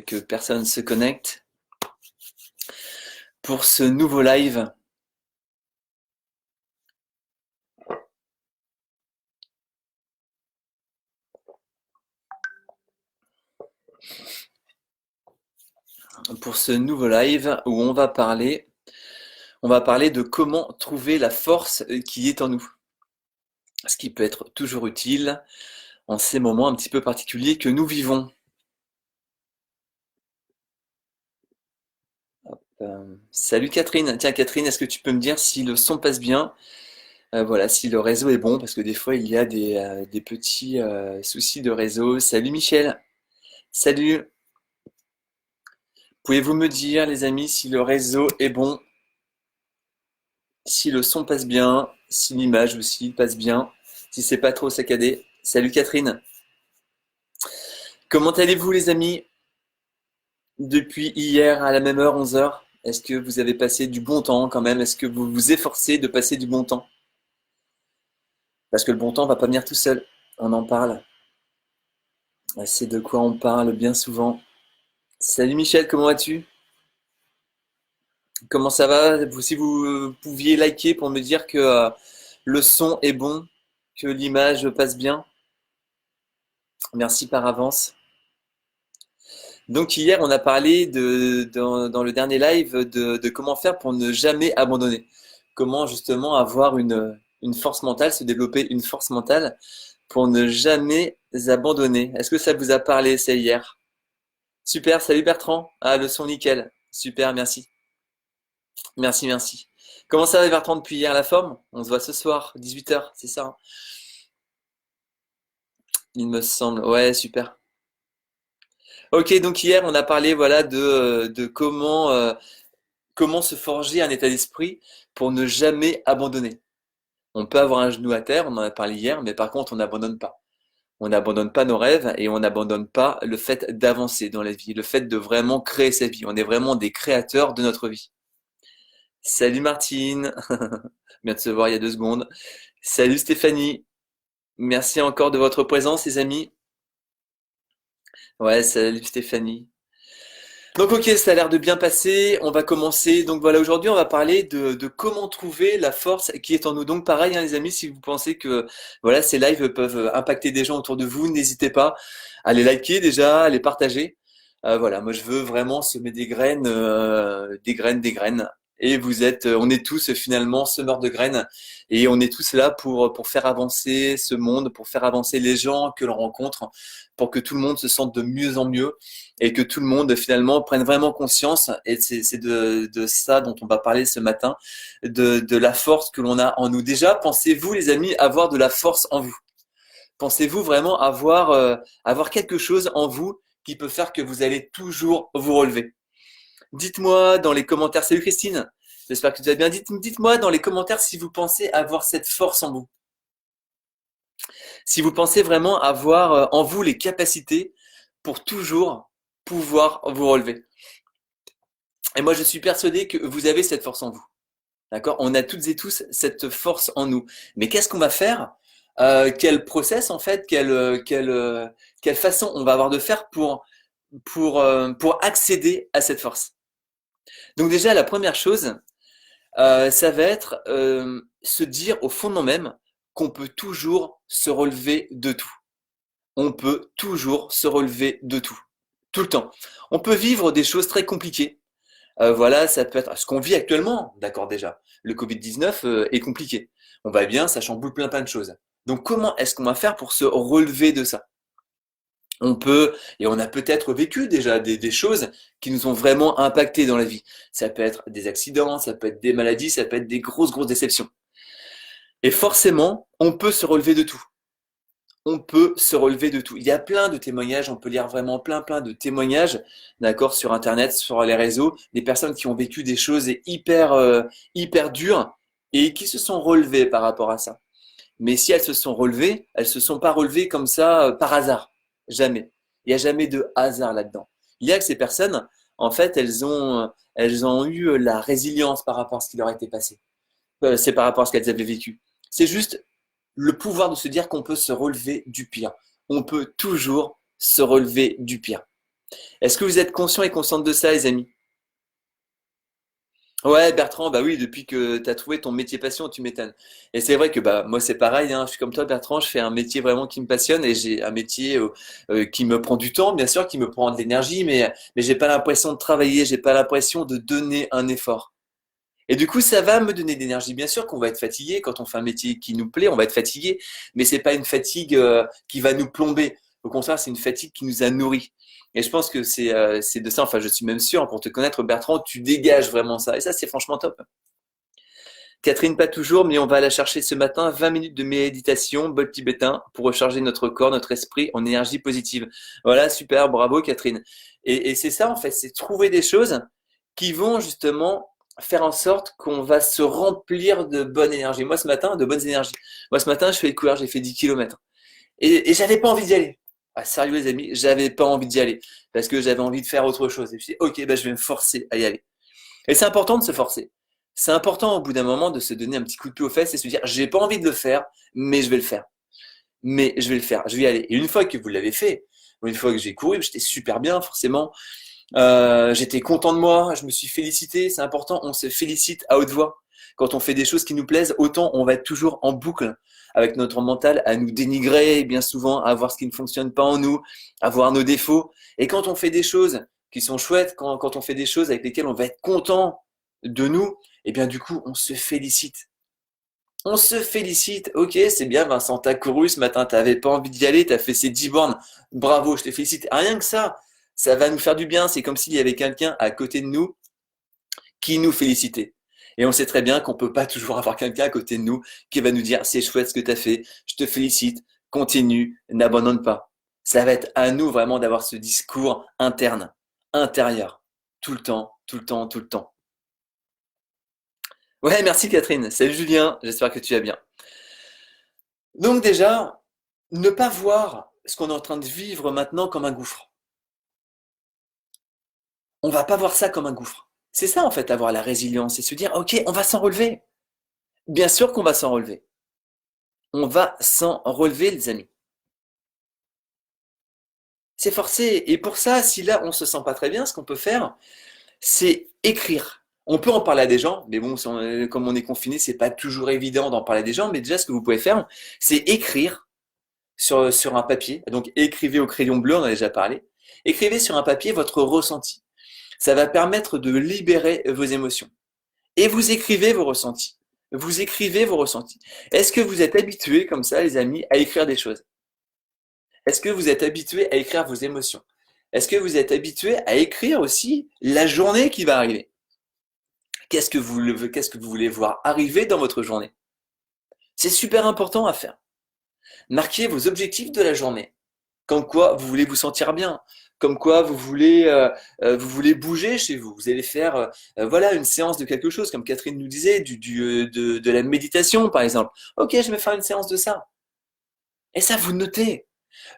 que personne se connecte pour ce nouveau live. Pour ce nouveau live où on va parler de comment trouver la force qui est en nous. Ce qui peut être toujours utile en ces moments un petit peu particuliers que nous vivons. Salut Catherine. Tiens Catherine, est-ce que tu peux me dire si le son passe bien? Voilà, si le réseau est bon, parce que des fois il y a des petits soucis de réseau. Salut Michel. Salut. Pouvez-vous me dire les amis si le réseau est bon? Si le son passe bien, si l'image aussi passe bien, si c'est pas trop saccadé. Salut Catherine. Comment allez-vous les amis depuis hier à la même heure, 11 heures? Est-ce que vous avez passé du bon temps quand même? Est-ce que vous vous efforcez de passer du bon temps? Parce que le bon temps va pas venir tout seul. On en parle. C'est de quoi on parle bien souvent. Salut Michel, comment vas-tu? Comment ça va? Si vous pouviez liker pour me dire que le son est bon, que l'image passe bien. Merci par avance. Donc hier, on a parlé dans le dernier live de comment faire pour ne jamais abandonner. Comment justement avoir une force mentale, se développer une force mentale pour ne jamais abandonner. Est-ce que ça vous a parlé, c'est hier? Super, salut Bertrand. Ah, le son nickel. Super, merci. Merci, merci. Comment ça va Bertrand depuis hier, la forme? On se voit ce soir, 18 h, c'est ça, hein? Il me semble. Ouais, super. Ok, donc hier, on a parlé voilà de comment se forger un état d'esprit pour ne jamais abandonner. On peut avoir un genou à terre, on en a parlé hier, mais par contre, on n'abandonne pas. On n'abandonne pas nos rêves et on n'abandonne pas le fait d'avancer dans la vie, le fait de vraiment créer sa vie. On est vraiment des créateurs de notre vie. Salut Martine, bien de se voir il y a 2 secondes. Salut Stéphanie, merci encore de votre présence les amis. Ouais, salut Stéphanie. Donc ok, ça a l'air de bien passer. On va commencer. Donc voilà, aujourd'hui on va parler de comment trouver la force qui est en nous. Donc pareil, hein, les amis, si vous pensez que voilà ces lives peuvent impacter des gens autour de vous, n'hésitez pas à les liker déjà, à les partager. Voilà, moi je veux vraiment semer des graines, des graines, des graines. Et on est tous finalement semeurs de graines, et on est tous là pour faire avancer ce monde, pour faire avancer les gens que l'on rencontre, pour que tout le monde se sente de mieux en mieux et que tout le monde finalement prenne vraiment conscience, et c'est de ça dont on va parler ce matin, de la force que l'on a en nous. Déjà, pensez-vous les amis avoir de la force en vous? Pensez-vous vraiment avoir quelque chose en vous qui peut faire que vous allez toujours vous relever? Dites-moi dans les commentaires, salut Christine, j'espère que tu vas bien, dites-moi dans les commentaires si vous pensez avoir cette force en vous. Si vous pensez vraiment avoir en vous les capacités pour toujours pouvoir vous relever. Et moi, je suis persuadé que vous avez cette force en vous. D'accord? On a toutes et tous cette force en nous. Mais qu'est-ce qu'on va faire? Quel process, en fait, quelle façon on va avoir de faire pour accéder à cette force? Donc déjà, la première chose, ça va être se dire au fondement même qu'on peut toujours se relever de tout. On peut toujours se relever de tout. Tout le temps. On peut vivre des choses très compliquées. Voilà, ça peut être ce qu'on vit actuellement, d'accord déjà. Le Covid-19 est compliqué. On va bien, ça chamboule plein de choses. Donc comment est-ce qu'on va faire pour se relever de ça? On peut, et on a peut-être vécu déjà des choses qui nous ont vraiment impacté dans la vie. Ça peut être des accidents, ça peut être des maladies, ça peut être des grosses déceptions. Et forcément, on peut se relever de tout. On peut se relever de tout. Il y a plein de témoignages, on peut lire vraiment plein de témoignages, d'accord, sur Internet, sur les réseaux, des personnes qui ont vécu des choses hyper dures et qui se sont relevées par rapport à ça. Mais si elles se sont relevées, elles se sont pas relevées comme ça par hasard. Jamais. Il n'y a jamais de hasard là-dedans. Il y a que ces personnes, en fait, elles ont eu la résilience par rapport à ce qui leur a été passé. C'est par rapport à ce qu'elles avaient vécu. C'est juste le pouvoir de se dire qu'on peut se relever du pire. On peut toujours se relever du pire. Est-ce que vous êtes conscient et consciente de ça, les amis? Ouais, Bertrand, bah oui, depuis que tu as trouvé ton métier passion, tu m'étonnes. Et c'est vrai que bah moi c'est pareil, hein, je suis comme toi, Bertrand, je fais un métier vraiment qui me passionne et j'ai un métier qui me prend du temps, bien sûr, qui me prend de l'énergie, mais j'ai pas l'impression de travailler, j'ai pas l'impression de donner un effort. Et du coup, ça va me donner de l'énergie. Bien sûr qu'on va être fatigué quand on fait un métier qui nous plaît, on va être fatigué, mais c'est pas une fatigue qui va nous plomber. Au contraire, c'est une fatigue qui nous a nourris. Et je pense que c'est de ça. Enfin, je suis même sûr, hein, pour te connaître, Bertrand, tu dégages vraiment ça. Et ça, c'est franchement top. Catherine, pas toujours, mais on va la chercher ce matin. 20 minutes de méditation, bol tibétain, pour recharger notre corps, notre esprit en énergie positive. Voilà, super, bravo, Catherine. Et c'est ça, en fait, c'est trouver des choses qui vont justement faire en sorte qu'on va se remplir de bonne énergie. Moi, ce matin, de bonnes énergies. Moi, ce matin, je fais courir, j'ai fait 10 kilomètres. Et j'avais pas envie d'y aller. Ah, sérieux, les amis, j'avais pas envie d'y aller. Parce que j'avais envie de faire autre chose. Et je me suis dit, ok, bah, je vais me forcer à y aller. Et c'est important de se forcer. C'est important au bout d'un moment de se donner un petit coup de pied aux fesses et se dire, j'ai pas envie de le faire, mais je vais le faire. Mais je vais le faire, je vais y aller. Et une fois que vous l'avez fait, ou une fois que j'ai couru, j'étais super bien, forcément. J'étais content de moi, je me suis félicité, c'est important, on se félicite à haute voix. Quand on fait des choses qui nous plaisent, autant on va être toujours en boucle avec notre mental à nous dénigrer, bien souvent à voir ce qui ne fonctionne pas en nous, à voir nos défauts. Et quand on fait des choses qui sont chouettes, quand on fait des choses avec lesquelles on va être content de nous, et bien du coup on se félicite. On se félicite, ok, c'est bien Vincent, t'as couru ce matin, t'avais pas envie d'y aller, t'as fait ces 10 bornes, bravo, je te félicite. Rien que ça va nous faire du bien, c'est comme s'il y avait quelqu'un à côté de nous qui nous félicitait. Et on sait très bien qu'on peut pas toujours avoir quelqu'un à côté de nous qui va nous dire c'est chouette ce que t'as fait, je te félicite, continue, n'abandonne pas. Ça va être à nous vraiment d'avoir ce discours interne, intérieur, tout le temps, tout le temps, tout le temps. Ouais, merci Catherine. Salut Julien, j'espère que tu vas bien. Donc déjà, ne pas voir ce qu'on est en train de vivre maintenant comme un gouffre. On va pas voir ça comme un gouffre. C'est ça en fait, avoir la résilience et se dire, ok, on va s'en relever. Bien sûr qu'on va s'en relever. On va s'en relever, les amis. C'est forcé. Et pour ça, si là on se sent pas très bien, ce qu'on peut faire, c'est écrire. On peut en parler à des gens, mais bon, comme on est confiné, c'est pas toujours évident d'en parler à des gens. Mais déjà, ce que vous pouvez faire, c'est écrire sur un papier. Donc, écrivez au crayon bleu, on en a déjà parlé. Écrivez sur un papier votre ressenti. Ça va permettre de libérer vos émotions. Et vous écrivez vos ressentis. Vous écrivez vos ressentis. Est-ce que vous êtes habitués, comme ça, les amis, à écrire des choses? Est-ce que vous êtes habitués à écrire vos émotions? Est-ce que vous êtes habitués à écrire aussi la journée qui va arriver? Qu'est-ce que vous voulez voir arriver dans votre journée? C'est super important à faire. Marquez vos objectifs de la journée. Comme quoi vous voulez vous sentir bien, comme quoi vous voulez bouger chez vous. Vous allez faire voilà une séance de quelque chose, comme Catherine nous disait, de la méditation par exemple. Ok, je vais faire une séance de ça. Et ça, vous notez.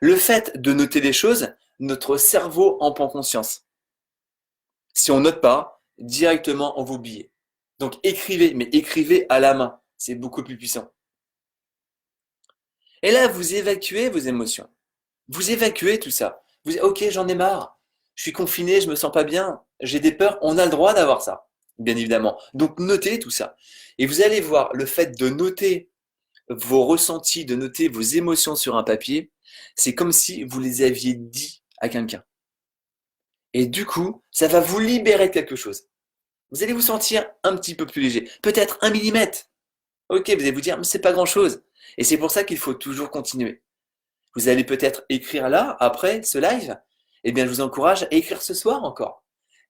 Le fait de noter les choses, notre cerveau en prend conscience. Si on note pas, directement on va oublier. Donc écrivez, mais écrivez à la main. C'est beaucoup plus puissant. Et là, vous évacuez vos émotions. Vous évacuez tout ça. Vous dites, ok, j'en ai marre. Je suis confiné, je me sens pas bien. J'ai des peurs. On a le droit d'avoir ça, bien évidemment. Donc notez tout ça. Et vous allez voir le fait de noter vos ressentis, de noter vos émotions sur un papier, c'est comme si vous les aviez dit à quelqu'un. Et du coup, ça va vous libérer de quelque chose. Vous allez vous sentir un petit peu plus léger. Peut-être 1 millimètre. Ok, vous allez vous dire, mais c'est pas grand-chose. Et c'est pour ça qu'il faut toujours continuer. Vous allez peut-être écrire là, après ce live. Eh bien, je vous encourage à écrire ce soir encore.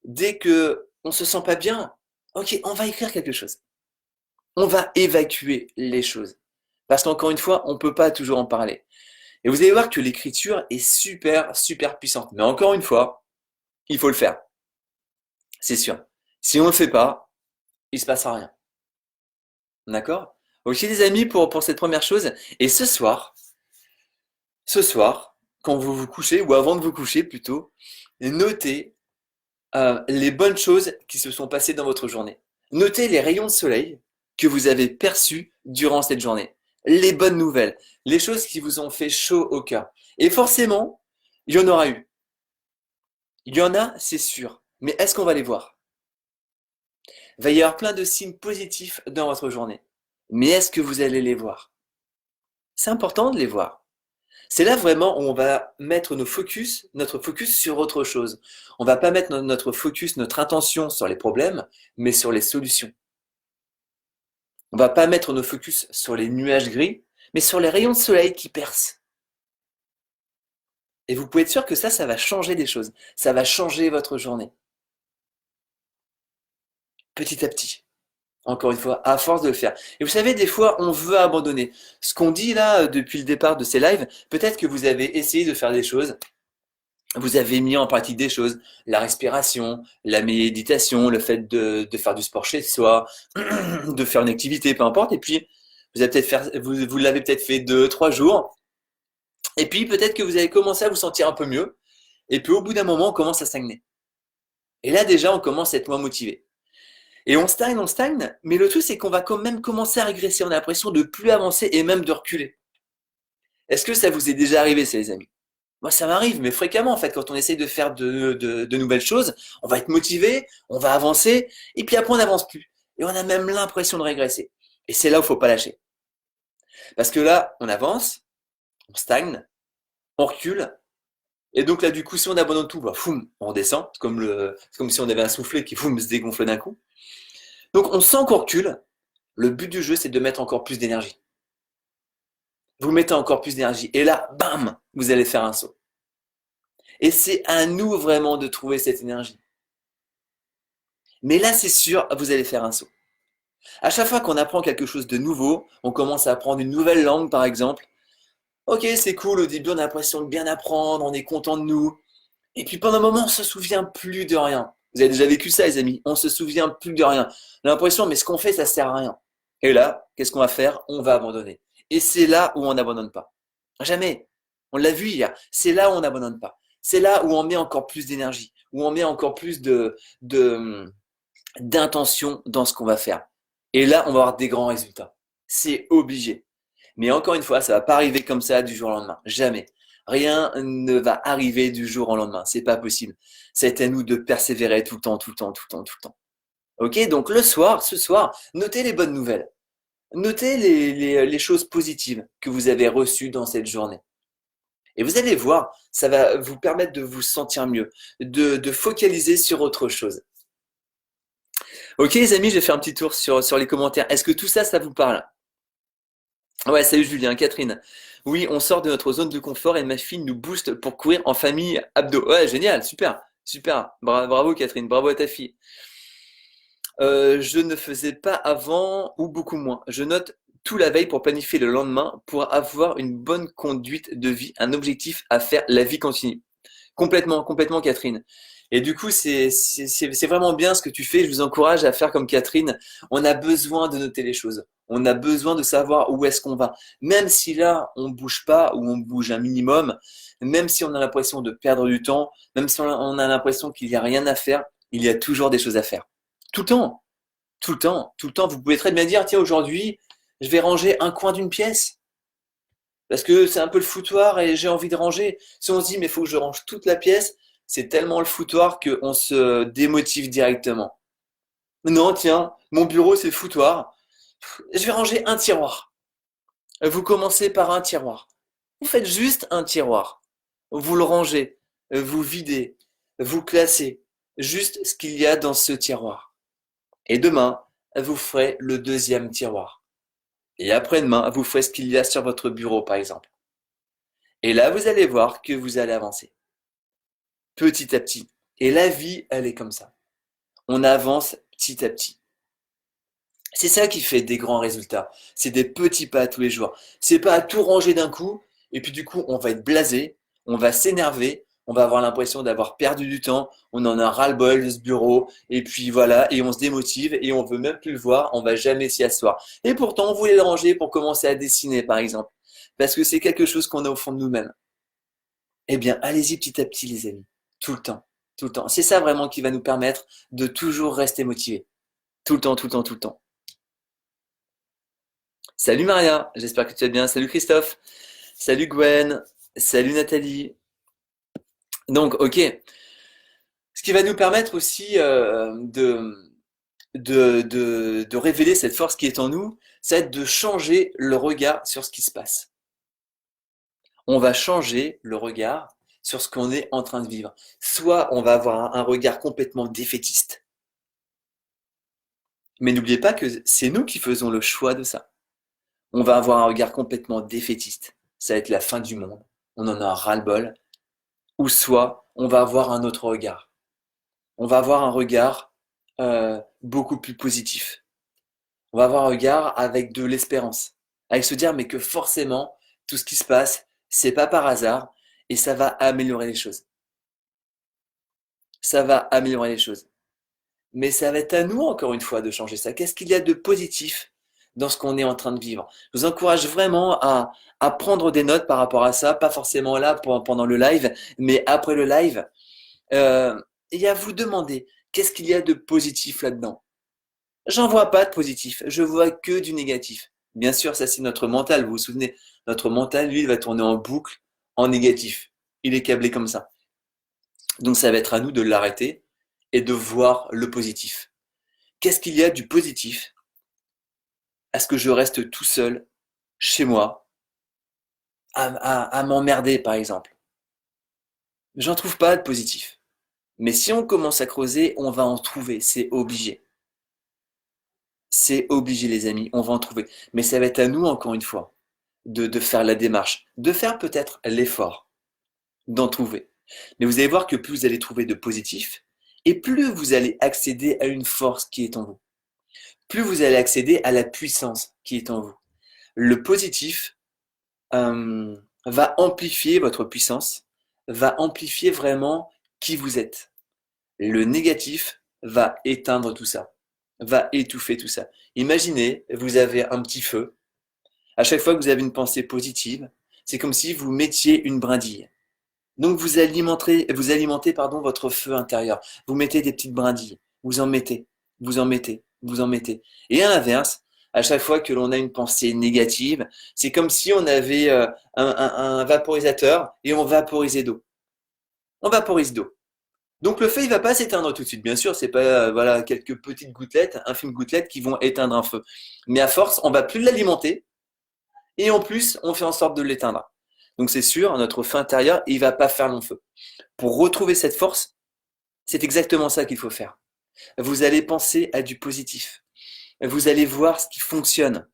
Dès que on se sent pas bien, ok, on va écrire quelque chose. On va évacuer les choses. Parce qu'encore une fois, on ne peut pas toujours en parler. Et vous allez voir que l'écriture est super, super puissante. Mais encore une fois, il faut le faire. C'est sûr. Si on ne le fait pas, il se passera rien. D'accord? Ok les amis, pour cette première chose. Et ce soir, quand vous vous couchez, ou avant de vous coucher plutôt, notez les bonnes choses qui se sont passées dans votre journée. Notez les rayons de soleil que vous avez perçus durant cette journée. Les bonnes nouvelles, les choses qui vous ont fait chaud au cœur. Et forcément, il y en aura eu. Il y en a, c'est sûr. Mais est-ce qu'on va les voir? Il va y avoir plein de signes positifs dans votre journée. Mais est-ce que vous allez les voir? C'est important de les voir. C'est là vraiment où on va mettre notre focus sur autre chose. On va pas mettre notre focus, notre intention sur les problèmes, mais sur les solutions. On va pas mettre nos focus sur les nuages gris, mais sur les rayons de soleil qui percent. Et vous pouvez être sûr que ça va changer des choses. Ça va changer votre journée. Petit à petit. Encore une fois, à force de le faire. Et vous savez, des fois, on veut abandonner. Ce qu'on dit là depuis le départ de ces lives, peut-être que vous avez essayé de faire des choses, vous avez mis en pratique des choses, la respiration, la méditation, le fait de faire du sport chez soi, de faire une activité, peu importe. Et puis, vous l'avez peut-être fait 2, 3 jours. Et puis, peut-être que vous avez commencé à vous sentir un peu mieux. Et puis, au bout d'un moment, on commence à stagner. Et là, déjà, on commence à être moins motivé. Et on stagne, mais le truc, c'est qu'on va quand même commencer à régresser. On a l'impression de plus avancer et même de reculer. Est-ce que ça vous est déjà arrivé, ça, les amis? Moi, ça m'arrive, mais fréquemment, en fait, quand on essaye de faire de nouvelles choses, on va être motivé, on va avancer, et puis après, on n'avance plus. Et on a même l'impression de régresser. Et c'est là où il faut pas lâcher. Parce que là, on avance, on stagne, on recule, et donc là, du coup, si on abandonne tout, bah, foum, on descend. C'est comme si on avait un soufflet qui, foum, se dégonfle d'un coup. Donc, on sent qu'on recule. Le but du jeu, c'est de mettre encore plus d'énergie. Vous mettez encore plus d'énergie. Et là, bam, vous allez faire un saut. Et c'est à nous vraiment de trouver cette énergie. Mais là, c'est sûr, vous allez faire un saut. À chaque fois qu'on apprend quelque chose de nouveau, on commence à apprendre une nouvelle langue, par exemple. Ok, c'est cool, au début, on a l'impression de bien apprendre, on est content de nous. Et puis pendant un moment, on se souvient plus de rien. Vous avez déjà vécu ça, les amis. On se souvient plus de rien. On a l'impression, mais ce qu'on fait, ça sert à rien. Et là, qu'est-ce qu'on va faire? On va abandonner. Et c'est là où on n'abandonne pas. Jamais. On l'a vu hier. C'est là où on n'abandonne pas. C'est là où on met encore plus d'énergie, où on met encore plus d'intention dans ce qu'on va faire. Et là, on va avoir des grands résultats. C'est obligé. Mais encore une fois, ça va pas arriver comme ça du jour au lendemain. Jamais. Rien ne va arriver du jour au lendemain. C'est pas possible. C'est à nous de persévérer tout le temps, tout le temps, tout le temps, tout le temps. Ok? Donc ce soir, notez les bonnes nouvelles. Notez les choses positives que vous avez reçues dans cette journée. Et vous allez voir, ça va vous permettre de vous sentir mieux, de focaliser sur autre chose. Ok les amis, je vais faire un petit tour sur les commentaires. Est-ce que tout ça, ça vous parle? Ouais, salut Julien, Catherine. Oui, on sort de notre zone de confort et ma fille nous booste pour courir en famille abdos. Ouais, génial, super, super. Bravo Catherine, bravo à ta fille. Je ne faisais pas avant ou beaucoup moins. Je note tout la veille pour planifier le lendemain pour avoir une bonne conduite de vie, un objectif à faire, la vie continue. Complètement, complètement, Catherine. Et du coup, c'est vraiment bien ce que tu fais. Je vous encourage à faire comme Catherine. On a besoin de noter les choses. On a besoin de savoir où est-ce qu'on va. Même si là, on bouge pas ou on bouge un minimum, même si on a l'impression de perdre du temps, même si on a l'impression qu'il n'y a rien à faire, il y a toujours des choses à faire. Tout le temps, tout le temps, tout le temps. Vous pouvez très bien dire, tiens, aujourd'hui, je vais ranger un coin d'une pièce. Parce que c'est un peu le foutoir et j'ai envie de ranger. Si on se dit, mais il faut que je range toute la pièce, c'est tellement le foutoir qu'on se démotive directement. Non, tiens, mon bureau c'est le foutoir. Je vais ranger un tiroir. Vous commencez par un tiroir. Vous faites juste un tiroir. Vous le rangez, vous videz, vous classez juste ce qu'il y a dans ce tiroir. Et demain, vous ferez le deuxième tiroir. Et après-demain, vous ferez ce qu'il y a sur votre bureau, par exemple. Et là, vous allez voir que vous allez avancer. Petit à petit. Et la vie, elle est comme ça. On avance petit à petit. C'est ça qui fait des grands résultats. C'est des petits pas tous les jours. C'est pas à tout ranger d'un coup, et puis du coup, on va être blasé, on va s'énerver, on va avoir l'impression d'avoir perdu du temps, on en a ras-le-bol de ce bureau, et puis voilà, et on se démotive, et on veut même plus le voir, on va jamais s'y asseoir. Et pourtant, on voulait le ranger pour commencer à dessiner, par exemple. Parce que c'est quelque chose qu'on a au fond de nous-mêmes. Eh bien, allez-y petit à petit, les amis. Tout le temps. Tout le temps. C'est ça vraiment qui va nous permettre de toujours rester motivés. Tout le temps, tout le temps, tout le temps. Salut Maria, j'espère que tu vas bien. Salut Christophe. Salut Gwen. Salut Nathalie. Donc, ok. Ce qui va nous permettre aussi de révéler cette force qui est en nous, c'est de changer le regard sur ce qui se passe. On va changer le regard sur ce qu'on est en train de vivre. Soit on va avoir un regard complètement défaitiste, mais n'oubliez pas que c'est nous qui faisons le choix de ça. On va avoir un regard complètement défaitiste. Ça va être la fin du monde. On en a ras-le-bol. Ou soit on va avoir un autre regard. On va avoir un regard beaucoup plus positif. On va avoir un regard avec de l'espérance. Avec se dire mais que forcément, tout ce qui se passe, c'est pas par hasard et ça va améliorer les choses. Ça va améliorer les choses. Mais ça va être à nous, encore une fois, de changer ça. Qu'est-ce qu'il y a de positif dans ce qu'on est en train de vivre? Je vous encourage vraiment à prendre des notes par rapport à ça, pas forcément là pendant le live, mais après le live, euh, et à vous demander, qu'est-ce qu'il y a de positif là-dedans? J'en vois pas de positif, je vois que du négatif. Bien sûr, ça c'est notre mental, vous vous souvenez, notre mental, lui, il va tourner en boucle, en négatif. Il est câblé comme ça. Donc ça va être à nous de l'arrêter et de voir le positif. Qu'est-ce qu'il y a du positif à ce que je reste tout seul chez moi à m'emmerder par exemple? J'en trouve pas de positif. Mais si on commence à creuser, on va en trouver, c'est obligé. C'est obligé les amis, on va en trouver. Mais ça va être à nous encore une fois de faire la démarche, de faire peut-être l'effort d'en trouver. Mais vous allez voir que plus vous allez trouver de positif, et plus vous allez accéder à une force qui est en vous. Plus vous allez accéder à la puissance qui est en vous. Le positif va amplifier votre puissance, va amplifier vraiment qui vous êtes. Le négatif va éteindre tout ça, va étouffer tout ça. Imaginez, vous avez un petit feu. À chaque fois que vous avez une pensée positive, c'est comme si vous mettiez une brindille. Donc vous alimentez pardon, votre feu intérieur. Vous mettez des petites brindilles. Vous en mettez, vous en mettez, vous en mettez. Et à l'inverse, à chaque fois que l'on a une pensée négative, c'est comme si on avait un vaporisateur et on vaporisait d'eau. On vaporise d'eau. Donc le feu, il va pas s'éteindre tout de suite. Bien sûr, c'est pas voilà quelques petites gouttelettes, infimes gouttelettes qui vont éteindre un feu. Mais à force, on va plus l'alimenter et en plus, on fait en sorte de l'éteindre. Donc c'est sûr, notre feu intérieur, il va pas faire long feu. Pour retrouver cette force, c'est exactement ça qu'il faut faire. Vous allez penser à du positif. Vous allez voir ce qui fonctionne.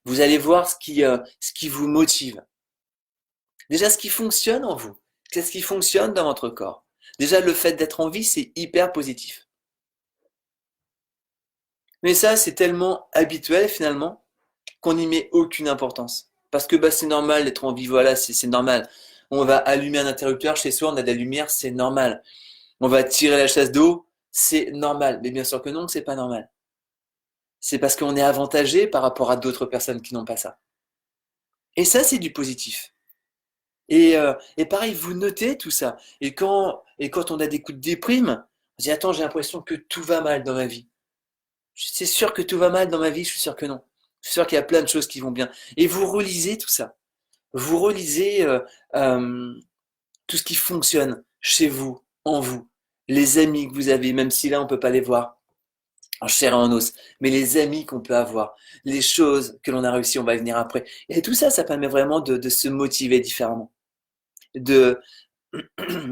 Vous allez voir ce qui vous motive. Déjà, ce qui fonctionne en vous. Qu'est-ce qui fonctionne dans votre corps? Déjà, le fait d'être en vie, c'est hyper positif. Mais ça, c'est tellement habituel finalement qu'on n'y met aucune importance. Parce que bah, c'est normal d'être en vie, voilà, c'est normal. On va allumer un interrupteur chez soi, on a de la lumière, c'est normal. On va tirer la chasse d'eau, c'est normal. Mais bien sûr que non, c'est pas normal. C'est parce qu'on est avantagé par rapport à d'autres personnes qui n'ont pas ça. Et ça, c'est du positif. Et pareil, vous notez tout ça. Et quand on a des coups de déprime, on se dit, attends, j'ai l'impression que tout va mal dans ma vie. C'est sûr que tout va mal dans ma vie, je suis sûr que non. Je suis sûr qu'il y a plein de choses qui vont bien. Et vous relisez tout ça. Vous relisez euh, tout ce qui fonctionne chez vous, en vous. Les amis que vous avez, même si là on ne peut pas les voir en chair et en os, mais les amis qu'on peut avoir, les choses que l'on a réussi, on va y venir après. Et tout ça, ça permet vraiment de se motiver différemment, de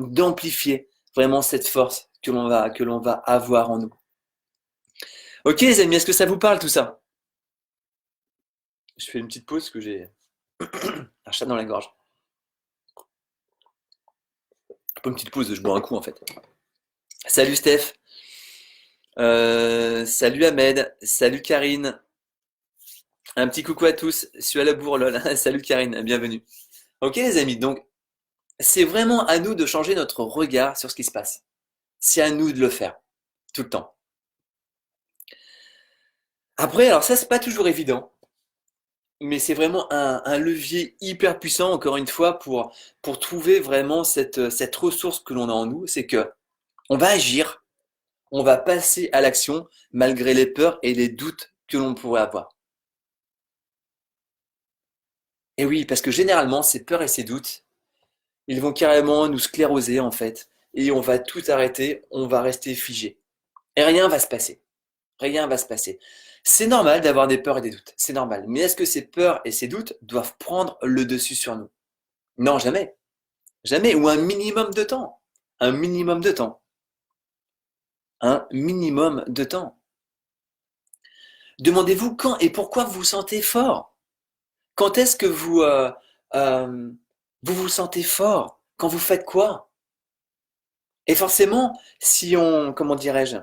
d'amplifier vraiment cette force que l'on va avoir en nous. Ok les amis, est-ce que ça vous parle tout ça? Je fais une petite pause parce que j'ai un chat dans la gorge. Pas une petite pause, je bois un coup en fait. Salut Steph, salut Ahmed, salut Karine, un petit coucou à tous, je suis à la bourre lol. Salut Karine, bienvenue. Ok les amis, donc c'est vraiment à nous de changer notre regard sur ce qui se passe. C'est à nous de le faire, tout le temps. Après, alors ça c'est pas toujours évident, mais c'est vraiment un levier hyper puissant, encore une fois, pour trouver vraiment cette ressource que l'on a en nous, c'est que on va agir, on va passer à l'action malgré les peurs et les doutes que l'on pourrait avoir. Et oui, parce que généralement, ces peurs et ces doutes, ils vont carrément nous scléroser en fait. et on va tout arrêter, on va rester figé. Et rien va se passer. Rien va se passer. C'est normal d'avoir des peurs et des doutes, c'est normal. Mais est-ce que ces peurs et ces doutes doivent prendre le dessus sur nous? Non, jamais. Jamais. Ou un minimum de temps. Un minimum de temps. Un minimum de temps. Demandez-vous quand et pourquoi vous vous sentez fort. Quand est-ce que euh, vous vous sentez fort? Quand vous faites quoi? Et forcément, si on, comment dirais-je,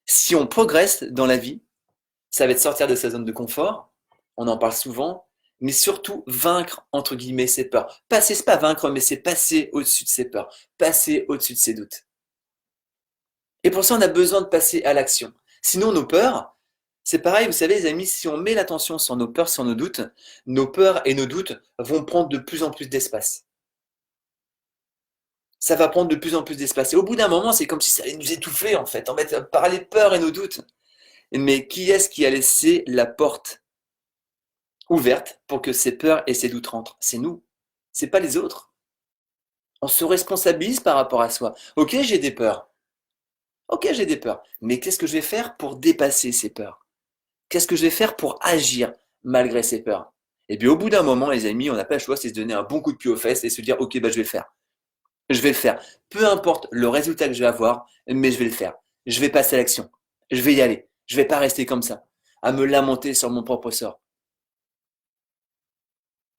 si on progresse dans la vie, ça va être sortir de sa zone de confort, on en parle souvent, mais surtout vaincre, entre guillemets, ses peurs. Passer, c'est pas vaincre, mais c'est passer au-dessus de ses peurs, passer au-dessus de ses doutes. Et pour ça, on a besoin de passer à l'action. Sinon, nos peurs, c'est pareil, vous savez, les amis, si on met l'attention sur nos peurs, sur nos peurs et nos doutes vont prendre de plus en plus d'espace. Ça va prendre de plus en plus d'espace. Et au bout d'un moment, c'est comme si ça allait nous étouffer, en fait, par les peurs et nos doutes. Mais qui est-ce qui a laissé la porte ouverte pour que ces peurs et ces doutes rentrent? C'est nous. C'est pas les autres. On se responsabilise par rapport à soi. Ok, j'ai des peurs. Ok, j'ai des peurs. Mais qu'est-ce que je vais faire pour dépasser ces peurs? Qu'est-ce que je vais faire pour agir malgré ces peurs? Et puis au bout d'un moment, les amis, on n'a pas le choix, c'est se donner un bon coup de pied aux fesses et se dire, ok, bah, je vais le faire. Je vais le faire. Peu importe le résultat que je vais avoir, mais je vais le faire. Je vais passer à l'action. Je vais y aller. Je vais pas rester comme ça, à me lamenter sur mon propre sort.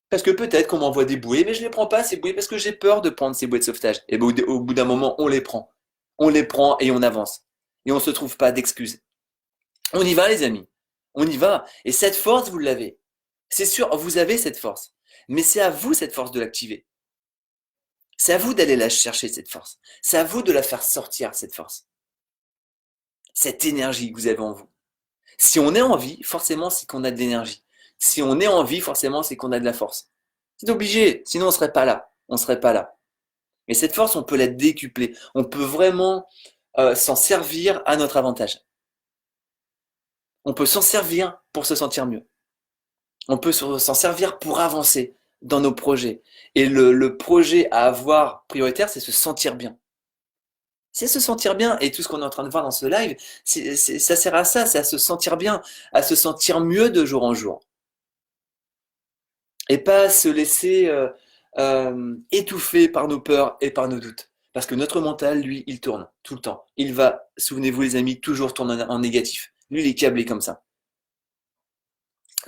Parce que peut-être qu'on m'envoie des bouées, mais je ne les prends pas, ces bouées, parce que j'ai peur de prendre ces bouées de sauvetage. Et ben, au bout d'un moment, on les prend. On les prend et on avance. Et on ne se trouve pas d'excuses. On y va, les amis. On y va. Et cette force, vous l'avez. C'est sûr, vous avez cette force. Mais c'est à vous, cette force, de l'activer. C'est à vous d'aller la chercher, cette force. C'est à vous de la faire sortir, cette force. Cette énergie que vous avez en vous. Si on est en vie, forcément, c'est qu'on a de l'énergie. Si on est en vie, forcément, c'est qu'on a de la force. C'est obligé, sinon on serait pas là. On serait pas là. Et cette force, on peut la décupler. On peut vraiment s'en servir à notre avantage. On peut s'en servir pour se sentir mieux. On peut s'en servir pour avancer dans nos projets. Et le projet à avoir prioritaire, c'est se sentir bien. C'est se sentir bien. Et tout ce qu'on est en train de voir dans ce live, ça sert à ça, c'est à se sentir bien, à se sentir mieux de jour en jour. Et pas se laisser étouffer par nos peurs et par nos doutes. Parce que notre mental, lui, il tourne tout le temps. Il va, souvenez-vous les amis, toujours tourner en négatif. Lui, il est câblé comme ça.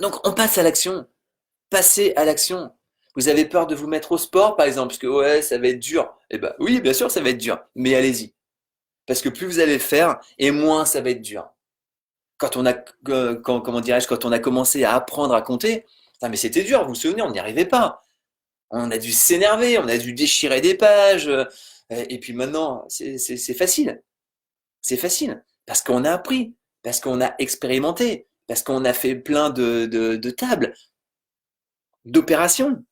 Donc on passe à l'action. Passez à l'action. Vous avez peur de vous mettre au sport, par exemple, parce que ouais, ça va être dur. Eh ben oui, bien sûr, ça va être dur. Mais allez-y. Parce que plus vous allez le faire, et moins ça va être dur. Quand on a, comment dirais-je, quand on a commencé à apprendre à compter, mais c'était dur, vous vous souvenez, on n'y arrivait pas. On a dû s'énerver, on a dû déchirer des pages. Et puis maintenant, c'est facile. C'est facile. Parce qu'on a appris, parce qu'on a expérimenté, parce qu'on a fait plein de tables, d'opérations.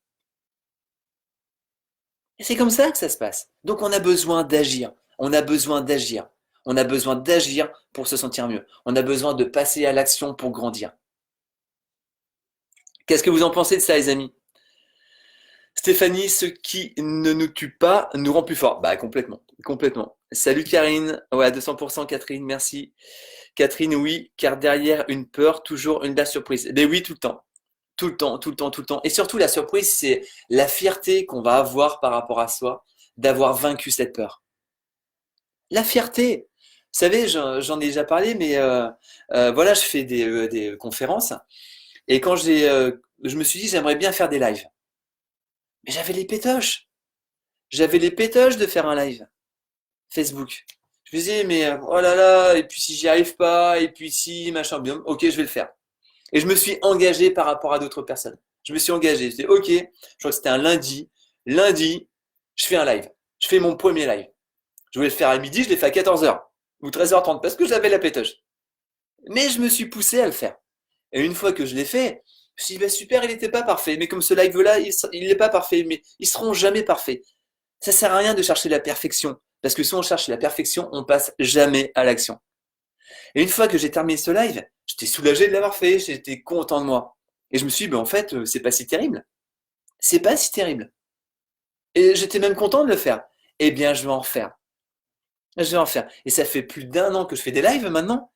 Et c'est comme ça que ça se passe. Donc on a besoin d'agir. On a besoin d'agir. On a besoin d'agir pour se sentir mieux. On a besoin de passer à l'action pour grandir. Qu'est-ce que vous en pensez de ça, les amis? Stéphanie, ce qui ne nous tue pas nous rend plus forts. Bah complètement, complètement. Salut Karine, ouais, à 200% Catherine, merci. Catherine, oui, car derrière une peur, toujours une belle surprise. Ben oui, tout le temps. Tout le temps, tout le temps, tout le temps. Et surtout, la surprise, c'est la fierté qu'on va avoir par rapport à soi d'avoir vaincu cette peur. La fierté. Vous savez, j'en ai déjà parlé, mais voilà, je fais des conférences. Et quand je me suis dit, j'aimerais bien faire des lives. Mais j'avais les pétoches. J'avais les pétoches de faire un live Facebook. Je me disais, mais oh là là, et puis si j'y arrive pas, et puis si, machin, bien, ok, je vais le faire. Et je me suis engagé par rapport à d'autres personnes. Je me suis engagé. Je dis, ok, je crois que c'était un lundi. Lundi, je fais un live. Je fais mon premier live. Je voulais le faire à midi, je l'ai fait à 14h ou 13h30 parce que j'avais la pétoche. Mais je me suis poussé à le faire. Et une fois que je l'ai fait, je me suis dit, bah, super, il n'était pas parfait. Mais comme ce live-là, il n'est pas parfait. Mais ils seront jamais parfaits. Ça sert à rien de chercher la perfection. Parce que si on cherche la perfection, on passe jamais à l'action. Et une fois que j'ai terminé ce live, j'étais soulagé de l'avoir fait, j'étais content de moi. Et je me suis dit, ben en fait, c'est pas si terrible. C'est pas si terrible. Et j'étais même content de le faire. eh bien, je vais en refaire. Je vais en faire. Et ça fait plus d'un an que je fais des lives maintenant.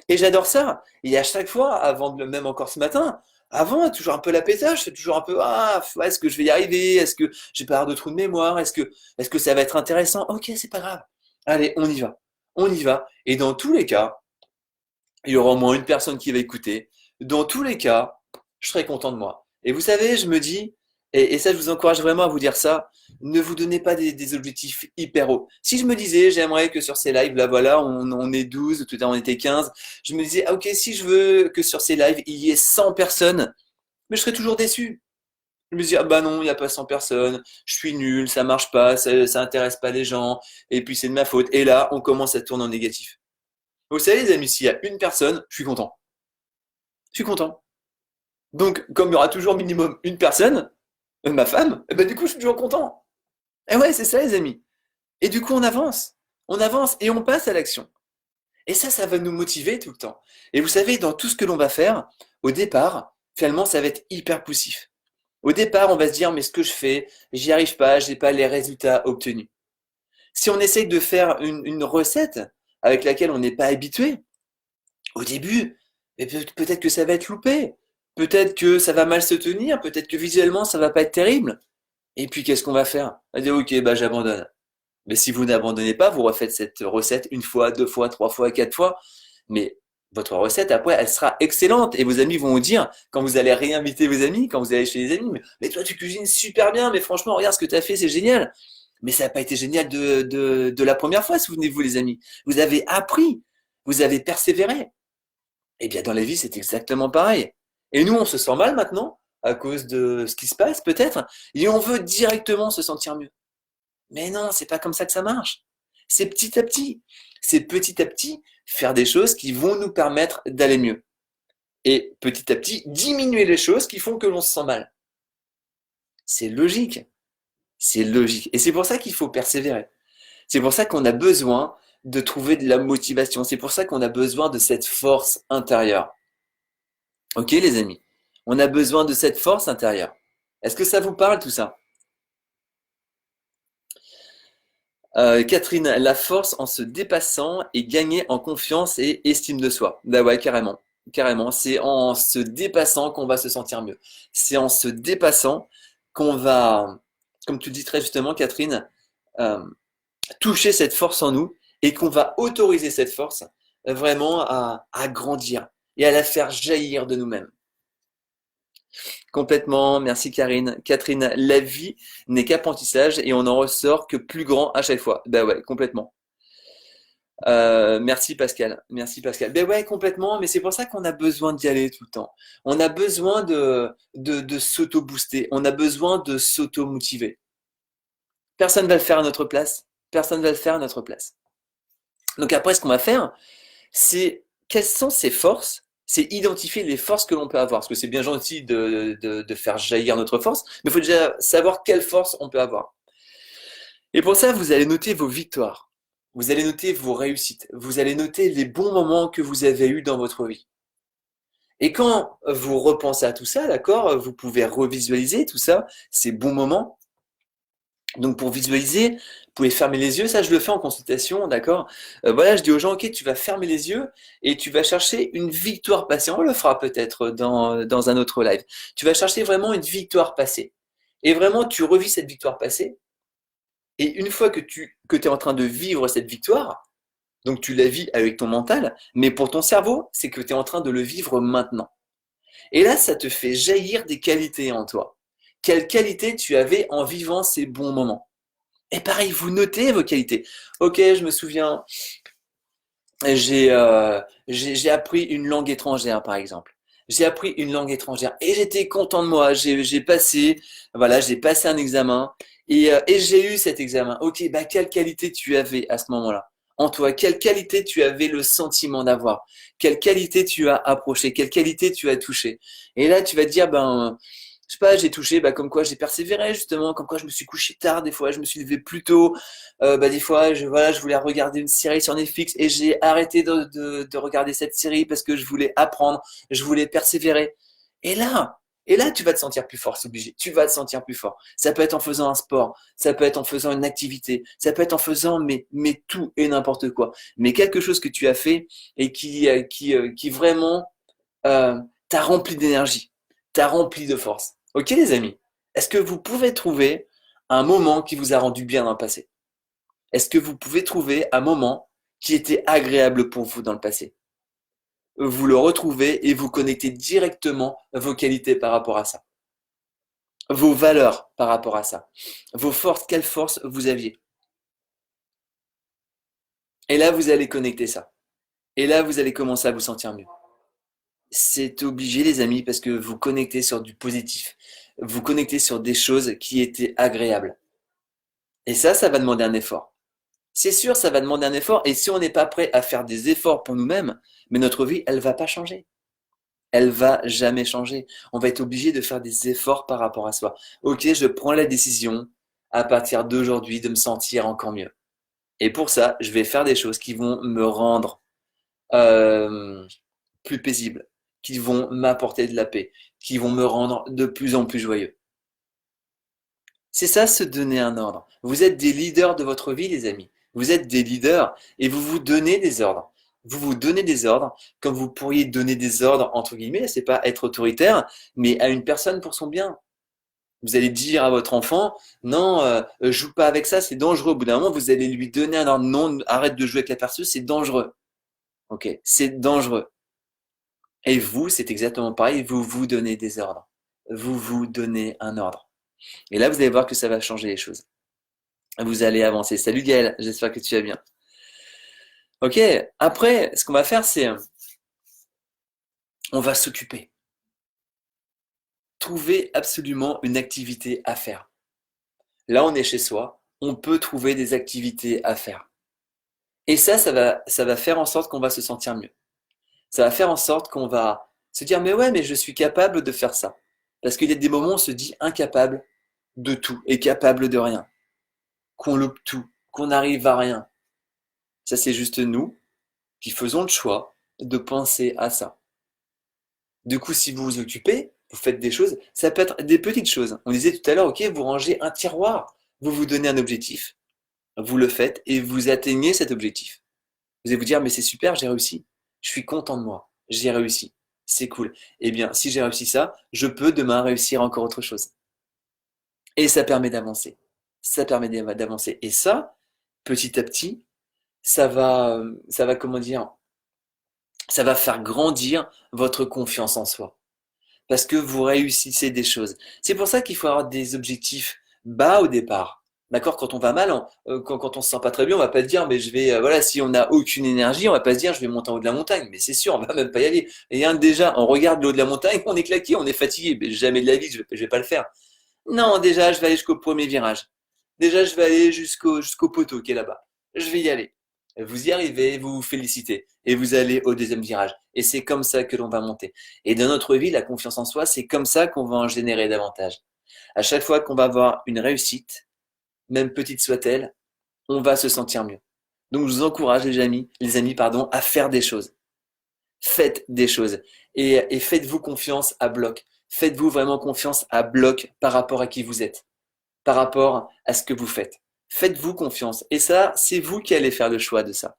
Et j'adore ça. Et à chaque fois, avant de le même encore ce matin, avant, toujours un peu la pétage, c'est toujours un peu, ouais, est-ce que je vais y arriver? Est-ce que j'ai pas de trou de mémoire? Est-ce que ça va être intéressant? Ok, c'est pas grave. Allez, on y va. On y va. Et dans tous les cas, il y aura au moins une personne qui va écouter. Dans tous les cas, je serai content de moi. Et vous savez, je me dis, et ça, je vous encourage vraiment à vous dire ça, ne vous donnez pas des objectifs hyper hauts. Si je me disais, j'aimerais que sur ces lives, là voilà, on est 12, tout à l'heure on était 15, je me disais, ah, ok, si je veux que sur ces lives, il y ait 100 personnes, mais je serais toujours déçu. Je me dis, ah bah non, il n'y a pas 100 personnes, je suis nul, ça marche pas, ça intéresse pas les gens, et puis c'est de ma faute. Et là, on commence à tourner en négatif. Vous savez, les amis, s'il y a une personne, je suis content. Je suis content. Donc, comme il y aura toujours minimum une personne, ma femme, eh ben, du coup, je suis toujours content. Et ouais, c'est ça, les amis. Et du coup, on avance. On avance et on passe à l'action. Et ça va nous motiver tout le temps. Et vous savez, dans tout ce que l'on va faire, au départ, finalement, ça va être hyper poussif. Au départ, on va se dire, mais ce que je fais, j'y arrive pas, j'ai pas les résultats obtenus. Si on essaye de faire une recette avec laquelle on n'est pas habitué, au début, et peut-être que ça va être loupé. Peut-être que ça va mal se tenir, peut-être que visuellement ça va pas être terrible. Et puis qu'est-ce qu'on va faire? On va dire ok, bah j'abandonne. Mais si vous n'abandonnez pas, vous refaites cette recette une fois, deux fois, trois fois, quatre fois. Mais votre recette après, elle sera excellente et vos amis vont vous dire quand vous allez réinviter vos amis, quand vous allez chez les amis, mais toi tu cuisines super bien, mais franchement regarde ce que tu as fait, c'est génial. Mais ça n'a pas été génial de la première fois, souvenez-vous les amis. Vous avez appris, vous avez persévéré. Eh bien, dans la vie, c'est exactement pareil. Et nous, on se sent mal maintenant, à cause de ce qui se passe, peut-être, et on veut directement se sentir mieux. Mais non, c'est pas comme ça que ça marche. C'est petit à petit. C'est petit à petit faire des choses qui vont nous permettre d'aller mieux. Et petit à petit, diminuer les choses qui font que l'on se sent mal. C'est logique. C'est logique. Et c'est pour ça qu'il faut persévérer. C'est pour ça qu'on a besoin de trouver de la motivation. C'est pour ça qu'on a besoin de cette force intérieure. Ok, les amis, on a besoin de cette force intérieure. Est-ce que ça vous parle tout ça? Catherine, la force en se dépassant et gagner en confiance et estime de soi. Bah ouais, carrément, carrément. C'est en se dépassant qu'on va se sentir mieux. C'est en se dépassant qu'on va, comme tu le dis très justement, Catherine, euh, toucher cette force en nous et qu'on va autoriser cette force vraiment à grandir et à la faire jaillir de nous-mêmes. Complètement, merci Karine. Catherine, la vie n'est qu'apprentissage et on n'en ressort que plus grand à chaque fois. Bah ouais, complètement. Merci Pascal, merci Pascal. Ben ouais, complètement, mais c'est pour ça qu'on a besoin d'y aller tout le temps. On a besoin de s'auto-booster, on a besoin de s'auto-motiver. Personne va le faire à notre place, personne va le faire à notre place. Donc après, ce qu'on va faire, c'est quelles sont ses forces, c'est identifier les forces que l'on peut avoir. Parce que c'est bien gentil de faire jaillir notre force, mais il faut déjà savoir quelle force on peut avoir. Et pour ça, vous allez noter vos victoires. Vous allez noter vos réussites. Vous allez noter les bons moments que vous avez eus dans votre vie. Et quand vous repensez à tout ça, d'accord, vous pouvez revisualiser tout ça, ces bons moments. Donc pour visualiser, vous pouvez fermer les yeux, ça je le fais en consultation, d'accord. Voilà, je dis aux gens, ok, tu vas fermer les yeux et tu vas chercher une victoire passée. On le fera peut-être dans un autre live. Tu vas chercher vraiment une victoire passée. Et vraiment, tu revis cette victoire passée. Et une fois que tu es en train de vivre cette victoire, donc tu la vis avec ton mental, mais pour ton cerveau, c'est que tu es en train de le vivre maintenant. Et là, ça te fait jaillir des qualités en toi. Quelles qualités tu avais en vivant ces bons moments? Et pareil, vous notez vos qualités. Ok, je me souviens, j'ai appris une langue étrangère, par exemple. J'ai appris une langue étrangère et j'étais content de moi. J'ai passé, voilà, j'ai passé un examen et j'ai eu cet examen. Ok, bah quelle qualité tu avais à ce moment-là en toi? Quelle qualité tu avais le sentiment d'avoir? Quelle qualité tu as approché? Quelle qualité tu as touché? Et là, tu vas te dire, ben, je sais pas, j'ai touché, bah, comme quoi j'ai persévéré justement, comme quoi je me suis couché tard, des fois je me suis levé plus tôt, bah, des fois voilà, je voulais regarder une série sur Netflix et j'ai arrêté de regarder cette série parce que je voulais apprendre, je voulais persévérer. Et là, Et là, tu vas te sentir plus fort, c'est obligé. Tu vas te sentir plus fort. Ça peut être en faisant un sport, ça peut être en faisant une activité, ça peut être en faisant mais tout et n'importe quoi. Mais quelque chose que tu as fait et qui vraiment t'a rempli d'énergie, t'a rempli de force. Ok les amis? Est-ce que vous pouvez trouver un moment qui vous a rendu bien dans le passé? Est-ce que vous pouvez trouver un moment qui était agréable pour vous dans le passé? Vous le retrouvez et vous connectez directement vos qualités par rapport à ça, vos valeurs par rapport à ça, vos forces, quelles forces vous aviez. Et là, vous allez connecter ça. Et là, vous allez commencer à vous sentir mieux. C'est obligé, les amis, parce que vous connectez sur du positif. Vous connectez sur des choses qui étaient agréables. Et ça va demander un effort. C'est sûr, ça va demander un effort. Et si on n'est pas prêt à faire des efforts pour nous-mêmes, mais notre vie, elle va pas changer. Elle va jamais changer. On va être obligé de faire des efforts par rapport à soi. Ok, je prends la décision à partir d'aujourd'hui de me sentir encore mieux. Et pour ça, je vais faire des choses qui vont me rendre euh, plus paisible, qui vont m'apporter de la paix, qui vont me rendre de plus en plus joyeux. C'est ça, se donner un ordre. Vous êtes des leaders de votre vie, les amis. Vous êtes des leaders et vous vous donnez des ordres. Vous vous donnez des ordres comme vous pourriez donner des ordres, entre guillemets, c'est pas être autoritaire, mais à une personne pour son bien. Vous allez dire à votre enfant, non, joue pas avec ça, c'est dangereux. Au bout d'un moment, vous allez lui donner un ordre, non, arrête de jouer avec la perceuse, c'est dangereux. Ok, c'est dangereux. Et vous, c'est exactement pareil, vous vous donnez des ordres. Vous vous donnez un ordre. Et là, vous allez voir que ça va changer les choses. Vous allez avancer. Salut Gaël, j'espère que tu vas bien. Ok, après, ce qu'on va faire, c'est on va s'occuper. Trouver absolument une activité à faire. Là, on est chez soi, on peut trouver des activités à faire. Et ça va faire en sorte qu'on va se sentir mieux. Ça va faire en sorte qu'on va se dire, mais ouais, mais je suis capable de faire ça. Parce qu'il y a des moments où on se dit incapable de tout et capable de rien. Qu'on loupe tout, qu'on n'arrive à rien. Ça, c'est juste nous qui faisons le choix de penser à ça. Du coup, si vous vous occupez, vous faites des choses, ça peut être des petites choses. On disait tout à l'heure, ok, vous rangez un tiroir, vous vous donnez un objectif, vous le faites et vous atteignez cet objectif. Vous allez vous dire, mais c'est super, j'ai réussi. Je suis content de moi, j'ai réussi. C'est cool. Eh bien, si j'ai réussi ça, je peux demain réussir encore autre chose. Et ça permet d'avancer. Ça permet d'avancer. Et ça, petit à petit, ça va, comment dire, ça va faire grandir votre confiance en soi. Parce que vous réussissez des choses. C'est pour ça qu'il faut avoir des objectifs bas au départ. D'accord? Quand on va mal, quand on se sent pas très bien, on va pas se dire, mais je vais, voilà, si on n'a aucune énergie, on va pas se dire, je vais monter en haut de la montagne. Mais c'est sûr, on va même pas y aller. Et déjà, on regarde le haut de la montagne, on est claqué, on est fatigué. Mais jamais de la vie, je vais pas le faire. Non, déjà, je vais aller jusqu'au premier virage. Déjà, je vais aller jusqu'au poteau qui est là-bas. Je vais y aller. Vous y arrivez, vous vous félicitez et vous allez au deuxième virage. Et c'est comme ça que l'on va monter. Et dans notre vie, la confiance en soi, c'est comme ça qu'on va en générer davantage. À chaque fois qu'on va avoir une réussite, même petite soit-elle, on va se sentir mieux. Donc, je vous encourage, les amis, pardon, à faire des choses. Faites des choses et faites-vous confiance à bloc. Faites-vous vraiment confiance à bloc par rapport à qui vous êtes, par rapport à ce que vous faites. Faites-vous confiance. Et ça, c'est vous qui allez faire le choix de ça.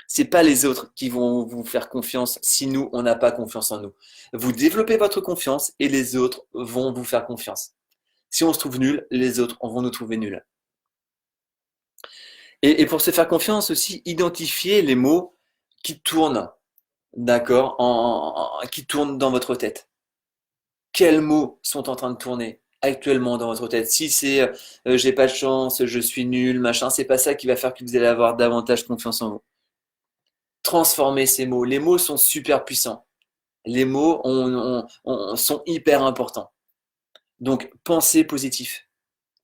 C'est pas les autres qui vont vous faire confiance si nous, on n'a pas confiance en nous. Vous développez votre confiance et les autres vont vous faire confiance. Si on se trouve nul, les autres vont nous trouver nuls. Et pour se faire confiance aussi, identifiez les mots qui tournent, d'accord, qui tournent dans votre tête. Quels mots sont en train de tourner actuellement dans votre tête? Si c'est j'ai pas de chance, je suis nul, machin, c'est pas ça qui va faire que vous allez avoir davantage confiance en vous. Transformez ces mots. Les mots sont super puissants. Les mots sont hyper importants. Donc, pensez positif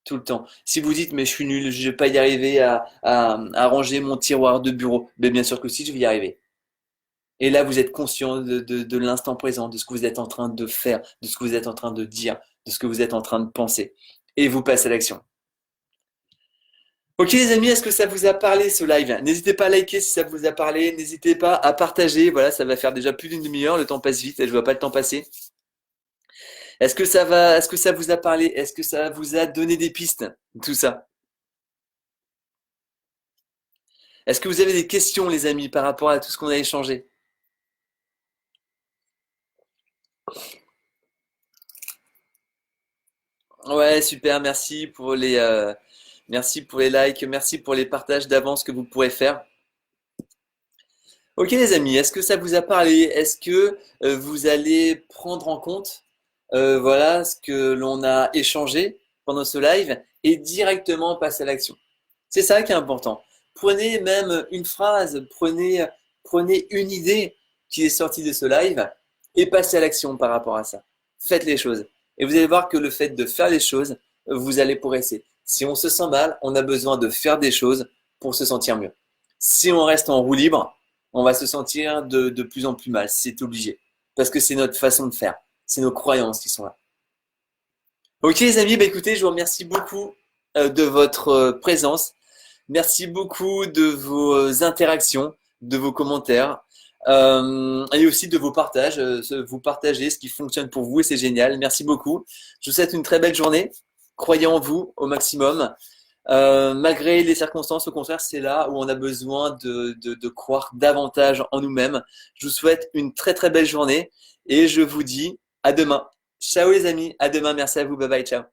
tout le temps. Si vous dites, mais je suis nul, je vais pas y arriver à ranger mon tiroir de bureau, ben bien sûr que si, je vais y arriver. Et là, vous êtes conscient de l'instant présent, de ce que vous êtes en train de faire, de ce que vous êtes en train de dire, de ce que vous êtes en train de penser. Et vous passez à l'action. Ok les amis, est-ce que ça vous a parlé ce live? N'hésitez pas à liker si ça vous a parlé, n'hésitez pas à partager, voilà, ça va faire déjà plus d'une demi-heure, le temps passe vite, je vois pas le temps passer. Est-ce que ça vous a parlé? Est-ce que ça vous a donné des pistes? Tout ça. Est-ce que vous avez des questions, les amis, par rapport à tout ce qu'on a échangé? Ouais, super, merci pour les likes, merci pour les partages d'avance que vous pourrez faire. Ok les amis, est-ce que ça vous a parlé? Est-ce que vous allez prendre en compte voilà ce que l'on a échangé pendant ce live et directement passer à l'action? C'est ça qui est important. Prenez même une phrase, prenez une idée qui est sortie de ce live et passez à l'action par rapport à ça. Faites les choses. Et vous allez voir que le fait de faire les choses, vous allez progresser. Si on se sent mal, on a besoin de faire des choses pour se sentir mieux. Si on reste en roue libre, on va se sentir de plus en plus mal. C'est obligé. Parce que c'est notre façon de faire. C'est nos croyances qui sont là. Ok les amis, bah écoutez, je vous remercie beaucoup de votre présence. Merci beaucoup de vos interactions, de vos commentaires et aussi de vos partages. Vous partagez ce qui fonctionne pour vous et c'est génial. Merci beaucoup. Je vous souhaite une très belle journée. Croyez en vous au maximum. Malgré les circonstances, au contraire, c'est là où on a besoin de croire davantage en nous-mêmes. Je vous souhaite une très très belle journée et je vous dis à demain. Ciao les amis, à demain. Merci à vous. Bye bye, ciao.